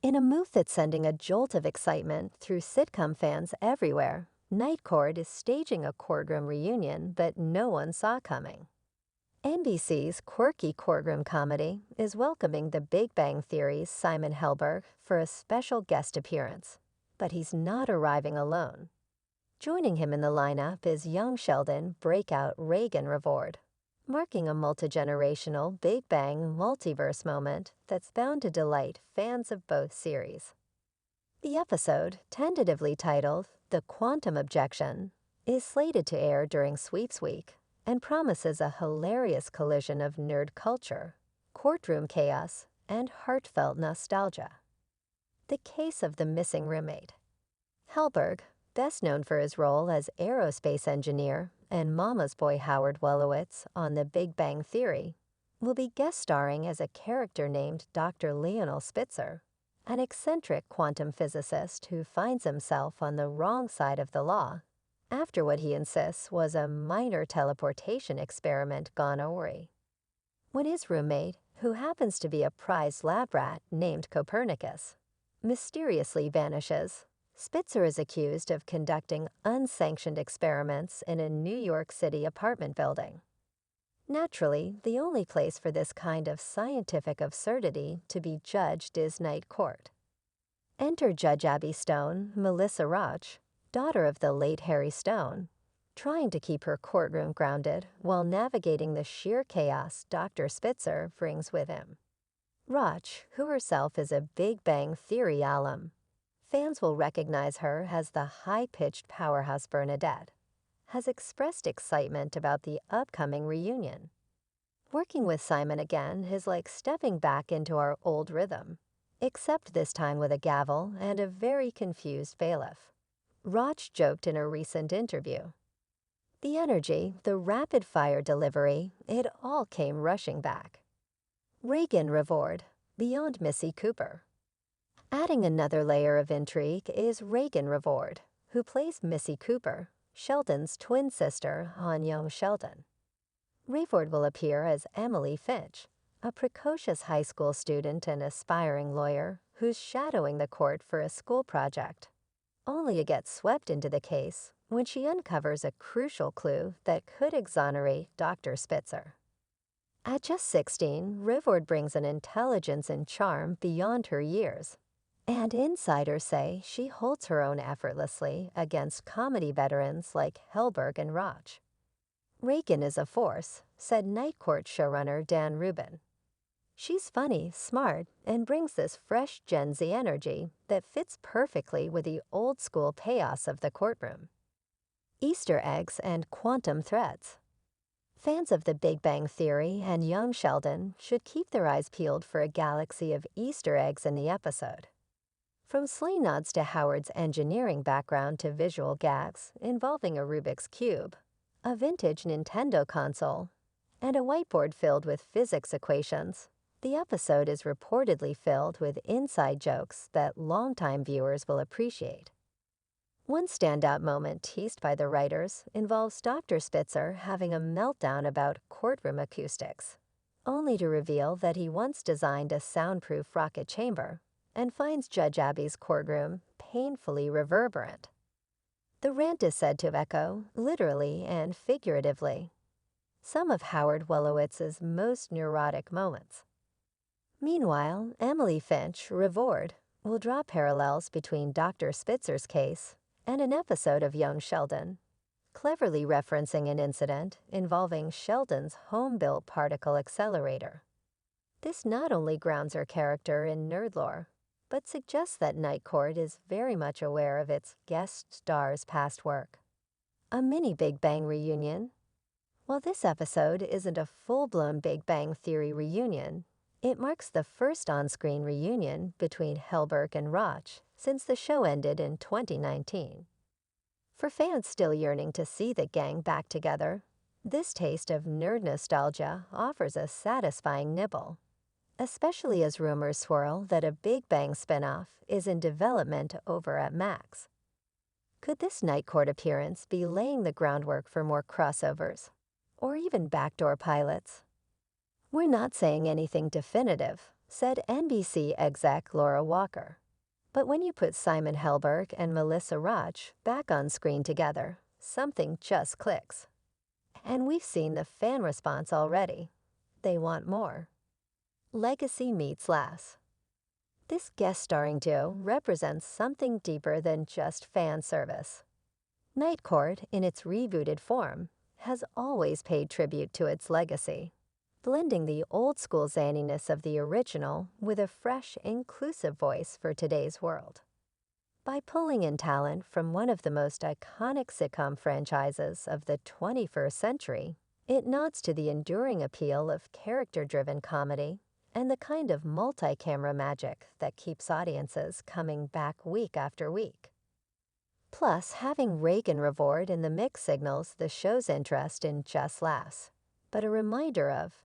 In a move that's sending a jolt of excitement through sitcom fans everywhere, Night Court is staging a courtroom reunion that no one saw coming. NBC's quirky courtroom comedy is welcoming The Big Bang Theory's Simon Helberg for a special guest appearance, but he's not arriving alone. Joining him in the lineup is young Sheldon breakout Raegan Revord, marking a multi-generational Big Bang multiverse moment that's bound to delight fans of both series. The episode, tentatively titled The Quantum Objection, is slated to air during Sweeps Week and promises a hilarious collision of nerd culture, courtroom chaos, and heartfelt nostalgia. The Case of the Missing Roommate. Helberg, best known for his role as aerospace engineer and Mama's Boy Howard Wolowitz on The Big Bang Theory, will be guest starring as a character named Dr. Lionel Spitzer, an eccentric quantum physicist who finds himself on the wrong side of the law after what he insists was a minor teleportation experiment gone awry. When his roommate, who happens to be a prize lab rat named Copernicus, mysteriously vanishes, Spitzer is accused of conducting unsanctioned experiments in a New York City apartment building. Naturally, the only place for this kind of scientific absurdity to be judged is Night Court. Enter Judge Abby Stone, Melissa Roch, daughter of the late Harry Stone, trying to keep her courtroom grounded while navigating the sheer chaos Dr. Spitzer brings with him. Roch, who herself is a Big Bang Theory alum, fans will recognize her as the high-pitched powerhouse Bernadette, has expressed excitement about the upcoming reunion. Working with Simon again is like stepping back into our old rhythm, except this time with a gavel and a very confused bailiff. Roch joked in a recent interview. The energy, the rapid-fire delivery, it all came rushing back. Raegan Revord, beyond Missy Cooper. Adding another layer of intrigue is Raegan Revord, who plays Missy Cooper, Sheldon's twin sister on Young Sheldon. Revord will appear as Emily Finch, a precocious high school student and aspiring lawyer who's shadowing the court for a school project, only to get swept into the case when she uncovers a crucial clue that could exonerate Dr. Spitzer. At just 16, Revord brings an intelligence and charm beyond her years, and insiders say she holds her own effortlessly against comedy veterans like Helberg and Roch. Raegan is a force, said Night Court showrunner Dan Rubin. She's funny, smart, and brings this fresh Gen Z energy that fits perfectly with the old-school chaos of the courtroom. Easter eggs and quantum threats. Fans of The Big Bang Theory and Young Sheldon should keep their eyes peeled for a galaxy of Easter eggs in the episode. From sly nods to Howard's engineering background to visual gags involving a Rubik's Cube, a vintage Nintendo console, and a whiteboard filled with physics equations, the episode is reportedly filled with inside jokes that longtime viewers will appreciate. One standout moment teased by the writers involves Dr. Spitzer having a meltdown about courtroom acoustics, only to reveal that he once designed a soundproof rocket chamber and finds Judge Abby's courtroom painfully reverberant. The rant is said to echo, literally and figuratively, some of Howard Wolowitz's most neurotic moments. Meanwhile, Emily Finch, Revord, will draw parallels between Dr. Spitzer's case and an episode of Young Sheldon, cleverly referencing an incident involving Sheldon's home-built particle accelerator. This not only grounds her character in nerd lore, but suggests that Night Court is very much aware of its guest star's past work. A mini Big Bang reunion. While this episode isn't a full-blown Big Bang Theory reunion, it marks the first on-screen reunion between Helberg and Roch since the show ended in 2019. For fans still yearning to see the gang back together, this taste of nerd nostalgia offers a satisfying nibble, especially as rumors swirl that a Big Bang spinoff is in development over at Max. Could this Night Court appearance be laying the groundwork for more crossovers, or even backdoor pilots? We're not saying anything definitive, said NBC exec Laura Walker. But when you put Simon Helberg and Melissa Roch back on screen together, something just clicks. And we've seen the fan response already. They want more. Legacy meets Lass. This guest starring duo represents something deeper than just fan service. Night Court, in its rebooted form, has always paid tribute to its legacy, blending the old-school zaniness of the original with a fresh, inclusive voice for today's world. By pulling in talent from one of the most iconic sitcom franchises of the 21st century, it nods to the enduring appeal of character-driven comedy and the kind of multi-camera magic that keeps audiences coming back week after week. Plus, having Raegan Revord in the mix signals the show's interest in just Lass, but a reminder of